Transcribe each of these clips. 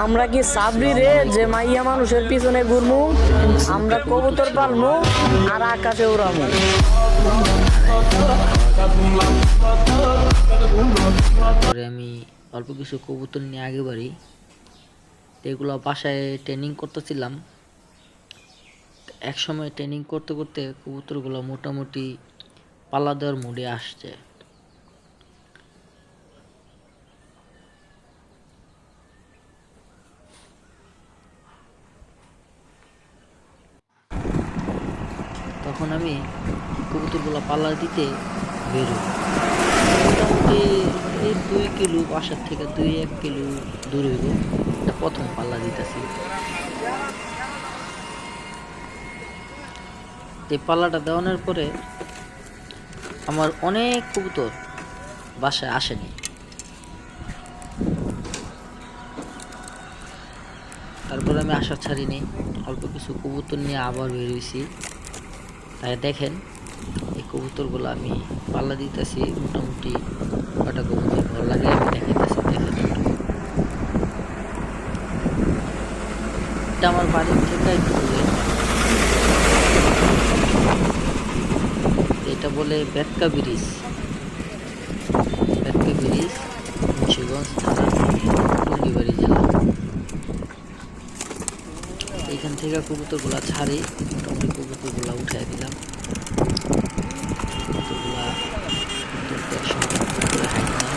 আমরা কি সাবরি রে যে মাইয়া মানুষের পিছনে ঘুরমু? আমরা কবুতর পালমু আর আকাশে উড়ামু। পরে আমি অল্প কিছু কবুতর নিয়ে আগে বাড়ি, এগুলো বাসায় ট্রেনিং করতেছিলাম। এক সময় ট্রেনিং করতে করতে কবুতরগুলো মোটামুটি পাল্লা দেওয়ার মুডে আসছে। তখন আমি কবুতরগুলো পাল্লা দিতে বেরোই। মোটামুটি এই 2 কিলো বাসার থেকে 2-1 কিলো দূর হইব। এটা প্রথম পাল্লা দিতেছি। এই পাল্লাটা দেওয়ানোর পরে আমার অনেক কবুতর বাসায় আসেনি। তারপরে আমি আশা ছাড়িনি, অল্প কিছু কবুতর নিয়ে আবার বেরিয়েছি। তাই দেখেন এই কবুতরগুলো আমি পাল্লা দিতেছি। মোটামুটি কটা কবুতর ভালো লাগে আমি দেখাইতেছি। দেখেন, এটা আমার বাড়ির থেকে একটু দূরে। এটা বলে বেতকা ব্রিজ। বেতকা ব্রিজ, মুন্সিগঞ্জ থানা, টঙ্গিবাড়ি জেলা। এইখান থেকে কবুতরগুলা ছাড়ি, মোটামুটি কবুতরগুলা উঠাই দিলাম। কবুতরগুলা তুলতে একসঙ্গে কবুতরের হাইট নেই।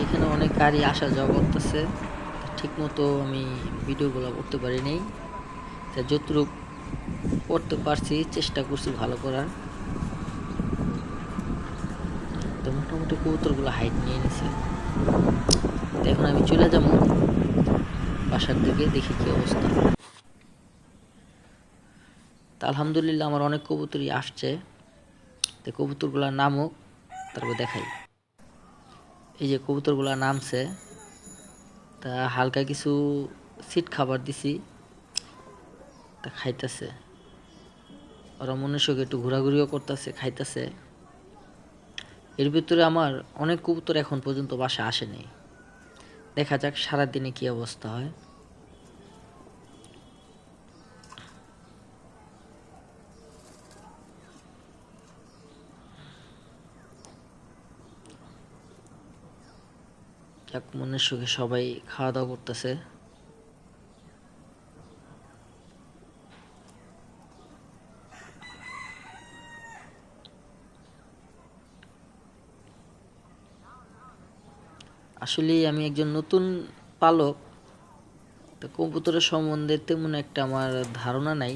এখানে অনেক গাড়ি আসা যাওয়া করতেছে, ঠিক মতো আমি ভিডিওগুলো করতে পারি নাই। তাই যতটুকু করতে পারছি চেষ্টা করছি ভালো করার। তো মোটামুটি কবুতরগুলো হাইট নিয়ে নিছে। তো এখন আমি চলে যাবো বাসার দিকে, দেখি কি অবস্থা। তা আলহামদুলিল্লাহ আমার অনেক কবুতরই আসছে। তো কবুতরগুলোর নামও তারপর দেখাই। এই যে কবুতরগুলো নামছে, তা হালকা কিছু সিট খাবার দিছি, তা খাইতেছে। ওরা মনের সঙ্গে একটু ঘোরাঘুরিও করতেছে, খাইতেছে। এর ভিতরে আমার অনেক কবুতর এখন পর্যন্ত বাসা আসেনি। দেখা যাক সারাদিনে কি অবস্থা হয়। যাক, মনের সুখে সবাই খাওয়া দাওয়া করতেছে। আসলে আমি একজন নতুন পালক, তো কবুতরের সম্বন্ধে তেমন একটা আমার ধারণা নাই।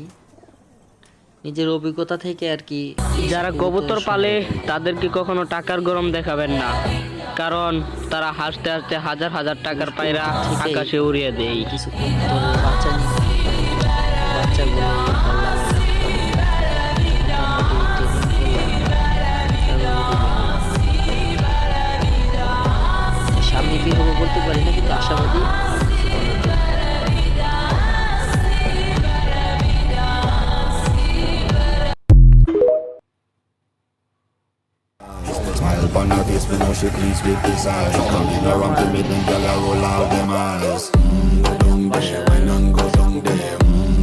নিজের অভিজ্ঞতা থেকে আর কি। যারা কবুতর পালে তাদেরকে কখনো টাকার গরম দেখাবেন না, কারণ তারা হাসতে হাসতে হাজার হাজার টাকার পায়রা আকাশে উড়িয়ে দেয়। কিছু কবুতরের বাচ্চা নিয়ে বাচ্চাগুলো ভালো লাগে। সামনে কি হবে বলতে পারি না, কিন্তু আশাবাদী। Smile upon her face, but now she pleased with this eyes. Coming around to me, then girl, I roll out them eyes. Go down there, wine and go down there.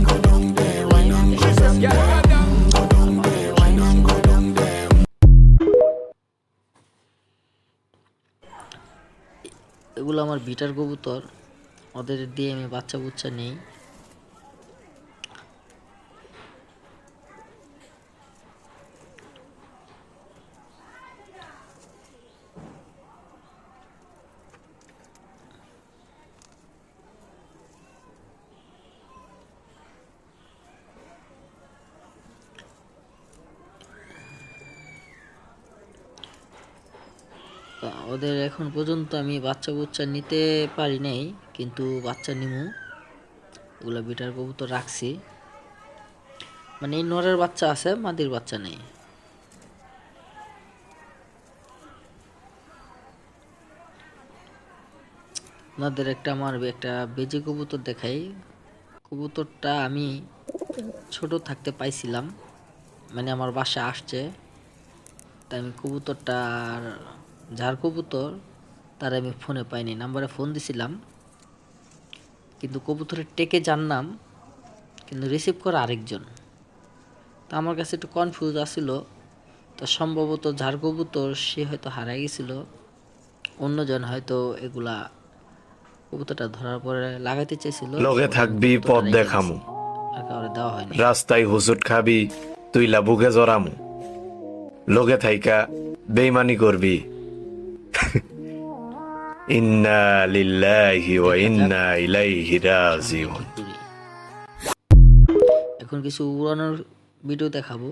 Go down there, wine and go down there. Go down there, wine and go down there. এগুলো আমার bitter কবুতর, ওদের দিয়ে আমি বাচ্চা বুচ্চা নেই। ওদের এখন পর্যন্ত আমি বাচ্চা বুচ্চা নিতে পারি নাই, কিন্তু বাচ্চা নিমু। ওগুলো বিটার কবুতর রাখছি, মানে এই নরের বাচ্চা আছে, মাদির বাচ্চা নেই। আপনাদের একটা আমার একটা বেজি কবুতর দেখাই। কবুতরটা আমি ছোট থাকতে পাইছিলাম, মানে আমার বাসায় আসছে। তাই আমি কবুতরটার, যার কবুতর তার আমি ফোনে পাইনি, নাম্বারে ফোন দিছিলাম, কিন্তু কবুতরের টেকে যার নাম, কিন্তু রিসিভ করা আরেকজন। তা আমার কাছে একটু কনফিউজ আসছিল। তো সম্ভবত যার কবুতর সে হয়তো হারাই গেছিল, অন্যজন হয়তো এগুলা কবুতরটা ধরার পরে লাগাইতে চাইছিল। লগে থাকবি পথ দেখামু, আর কাউরে দেওয়া হয়নি। রাস্তায় হুজুট খাবি তুইলা বুকে জড়ামু, লগে থাইকা বেইমানি করবি। ইন্না লিল্লাহি ওয়া ইন্না ইলাইহি রাজিউন। এখন কিছু উড়ানোর ভিডিও দেখাবো।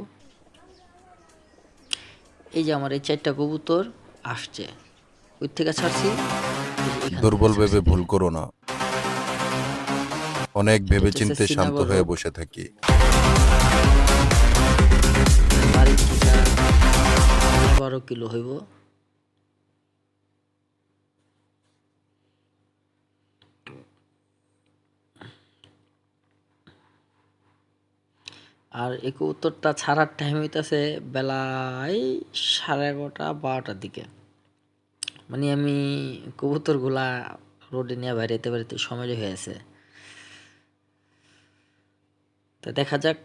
এই যে আমার এই 4টা কবুতর আসছে, ওই থেকে ছাড়ছি। দুর্বল ভেবে ভুল করো না, অনেক ভেবে চিন্তে শান্ত হয়ে বসে থাকি। বাড়ি থেকে 12 কিলো হইব। আর এই কবুতরটা ছাড়ার টাইম হইতেছে বেলায় 11:30 12টার দিকে। মানে আমি কবুতরগুলা রোডে নিয়ে বেড়াইতে বেড়াইতে সময় হয়েছে। তা দেখা যাক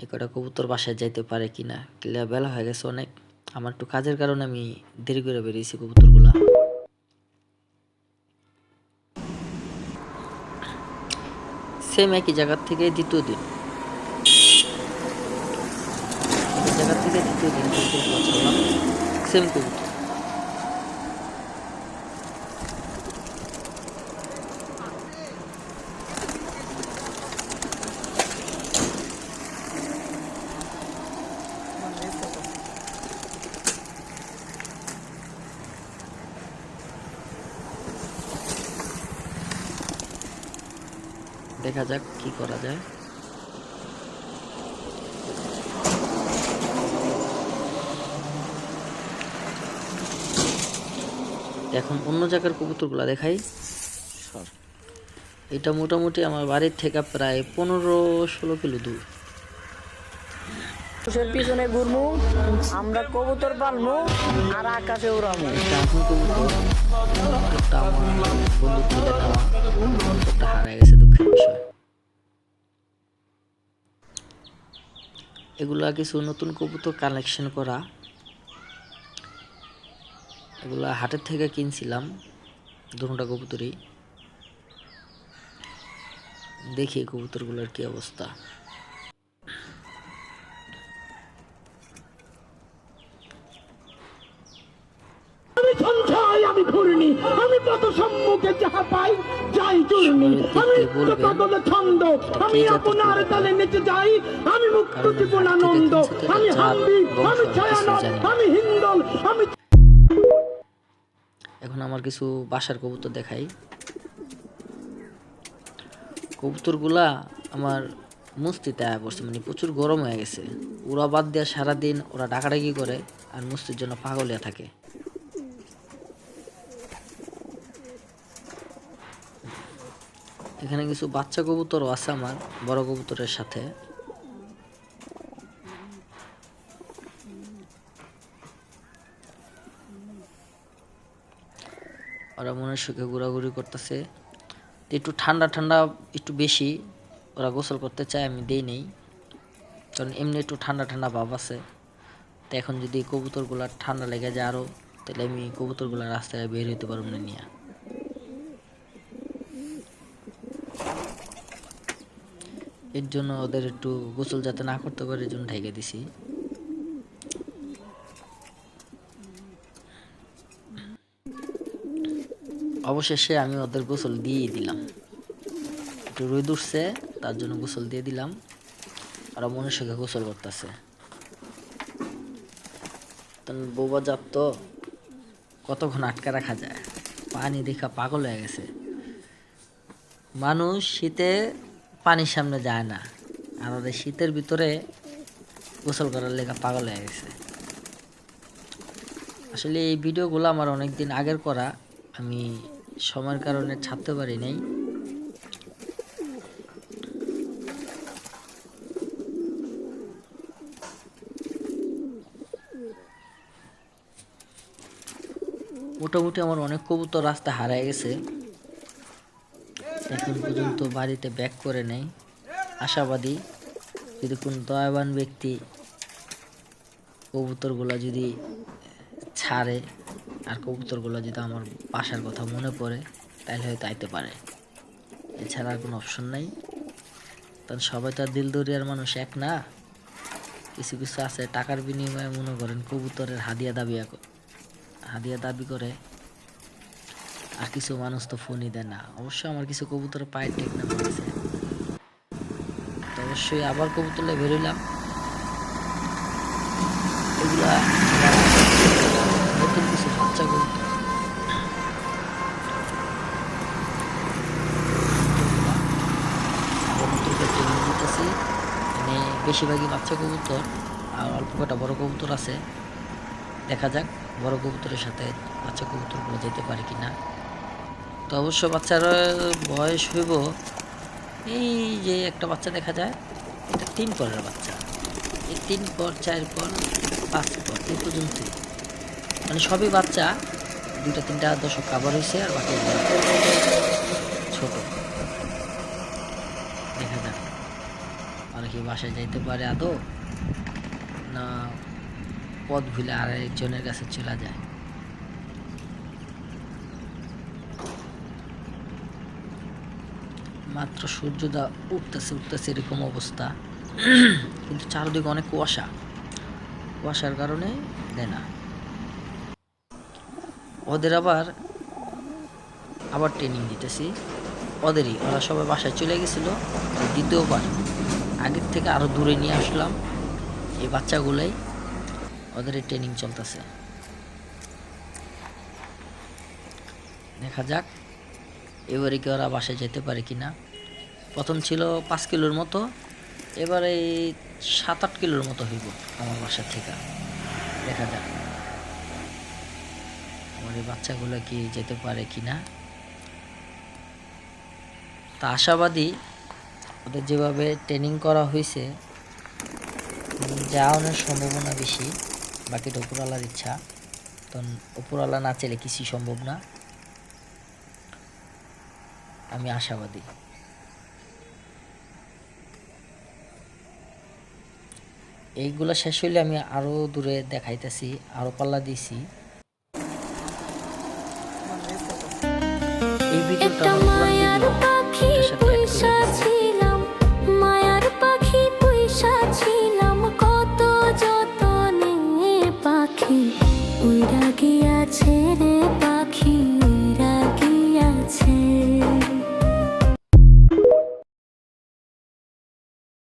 এই কটা কবুতর বাসায় যাইতে পারে কিনা। ক্লিয়ার বেলা হয়ে গেছে অনেক, আমার একটু কাজের কারণে আমি দেরি করে বেরিয়েছি। কবুতরগুলা সেম একই জায়গার থেকে দ্বিতীয় দিন, কবুতরগুলা ছাড়লাম, সেম কবুতর। দেখা যাক কি করা যায়। এখন অন্য জায়গার কবুতরগুলা দেখাই। এটা মোটামুটি আমার বাড়ির থেকে প্রায় 15-16 কিলো দূর। পিছনে ঘুরমু, আমরা কবুতর পালমু আর আকাশে উড়ামু। এটা এখন কবুতর, কবুতরটা আমার বন্ধু থেকে নেওয়া, কবুতরটা হারাই গেছে, দুঃখের বিষয়। এগুলা কিছু নতুন কবুতর কালেকশন করা, এগুলা হাটের থেকে কিনছিলাম, দুটোটা কবুতরই। দেখি কবুতরগুলোর কি অবস্থা। আমি সঞ্চয়, আমি ঘূর্ণি, আমি পথ সম্মুখে যাহা পাই যাই চূর্ণি, আমি কদলে ছন্দ, আমি আপনার তালে নেচে যাই, আমি মুক্ত জীবন আনন্দ, আমি হাম্বি, আমি ছায়ানট, আমি হিন্দল, আমি। এখন আমার কিছু বাসার কবুতর দেখাই। কবুতরগুলা আমার মুস্তিতে আয়া পড়ছে, মানে প্রচুর গরম হয়ে গেছে। ওরা বাদ দেওয়া সারাদিন ওরা ডাকাডাকি করে আর মুস্তির জন্য পাগল হয়ে থাকে। এখানে কিছু বাচ্চা কবুতরও আছে আমার বড় কবুতরের সাথে। ওরা মনের সুখে ঘোরাঘুরি করতেছে। একটু ঠান্ডা ঠান্ডা একটু বেশি, ওরা গোসল করতে চায়, আমি দেই নেই, কারণ এমনি একটু ঠান্ডা ঠান্ডা ভাব আছে। তো এখন যদি কবুতরগুলা ঠান্ডা লেগে যায় আরও, তাহলে আমি কবুতরগুলা রাস্তায় বের হইতে পারবো না নিয়ে। এর জন্য ওদের একটু গোসল যাতে না করতে পারে এর জন্য ঢেকে দিছি। অবশেষে আমি ওদের গোসল দিয়ে দিলাম, একটু রোদ উঠছে তার জন্য গোসল দিয়ে দিলাম। আর মনের সুখে গোসল করতেছে। বৌবা জাত তো কতক্ষণ আটকা রাখা যায়, পানি দেখা পাগল হয়ে গেছে। মানুষ শীতে পানির সামনে যায় না, আর ওদের শীতের ভিতরে গোসল করার লেখা পাগল হয়ে গেছে। আসলে এই ভিডিওগুলো আমার অনেক দিন আগের করা, আমি সময়ের কারণে ছাড়তে পারি নাই। মোটামুটি আমার অনেক কবুতর রাস্তা হারায় গেছে, এখন পর্যন্ত বাড়িতে ব্যাক করে নেই। আশাবাদী যদি কোন দয়াবান ব্যক্তি কবুতরগুলো যদি ছাড়ে আর কবুতরগুলো যদি আমার বাসার কথা মনে পড়ে তাহলে হয়তো আইতে পারে, এছাড়া আর কোনো অপশন নাই। কারণ সবাই তো আর দিল দরিয়ার মানুষ এক না, কিছু কিছু আছে টাকার বিনিময়ে মনে করেন কবুতরের হাদিয়া দাবি করে, আর কিছু মানুষ তো ফোনই দেয় না। অবশ্য আমার কিছু কবুতর পায়ের টেক নাম আছে, তো অবশ্যই আবার কবুতরে বেরোলাম। এগুলা নতুন কিছু বাচ্চা কবুতর, কবুতরকে ট্রেনিং দিতেছি, মানে বেশিরভাগই বাচ্চা কবুতর আর অল্প কটা বড় কবুতর আছে। দেখা যাক বড় কবুতরের সাথে বাচ্চা কবুতরগুলো যেতে পারে কিনা। তো অবশ্য বাচ্চার বয়স হইব, এই যে একটা বাচ্চা দেখা যায় এটা 3 পরের বাচ্চা, এই 3 পর 4 পর 5 পর এই পর্যন্তই, মানে সবই বাচ্চা, 2-3টা দশক কাভার হয়েছে আর বাকি ছোট। দেখা যাক আর কি বাসায় যাইতে পারে আদৌ না পথ ভুলে আর একজনের কাছে চলে যায়। মাত্র সূর্যটা উঠতেছে এরকম অবস্থা, কিন্তু চারদিকে অনেক কুয়াশার কারণে দেয় না। ওদের আবার ট্রেনিং দিতেছি, ওরা সবাই বাসায় চলে গেছিল, দ্বিতীয়বার আগের থেকে আরো দূরে নিয়ে আসলাম। এই বাচ্চাগুলাই ওদের ট্রেনিং চলতেছে, দেখা যাক এবারে কি ওরা বাসায় যেতে পারে কিনা। প্রথম ছিল 5 কিলোর মতো, এবারে 7-8 কিলোর মতো হইব আমার বাসা থেকে। দেখা যাক আমার এই বাচ্চাগুলো কি যেতে পারে কিনা। তা আশাবাদী, ওদের যেভাবে ট্রেনিং করা হয়েছে যাওয়ানোর সম্ভাবনা বেশি, বাকিটা উপরওয়ালার ইচ্ছা। তখন উপরওয়ালা না চাইলে কিছুই সম্ভব না, আমি আশাবাদী। এইগুলা শেষ হইলে আমি আরো দূরে দেখাইতেছি, আরো পাল্লা দিছি। এই ভিডিওটা আমার পুরান ভিডিও, এটার সাথে add করে দিলাম। মায়ার পাখি পুইসা ছিলাম, কত যতনে পাখি উইরা গিয়াছে রে।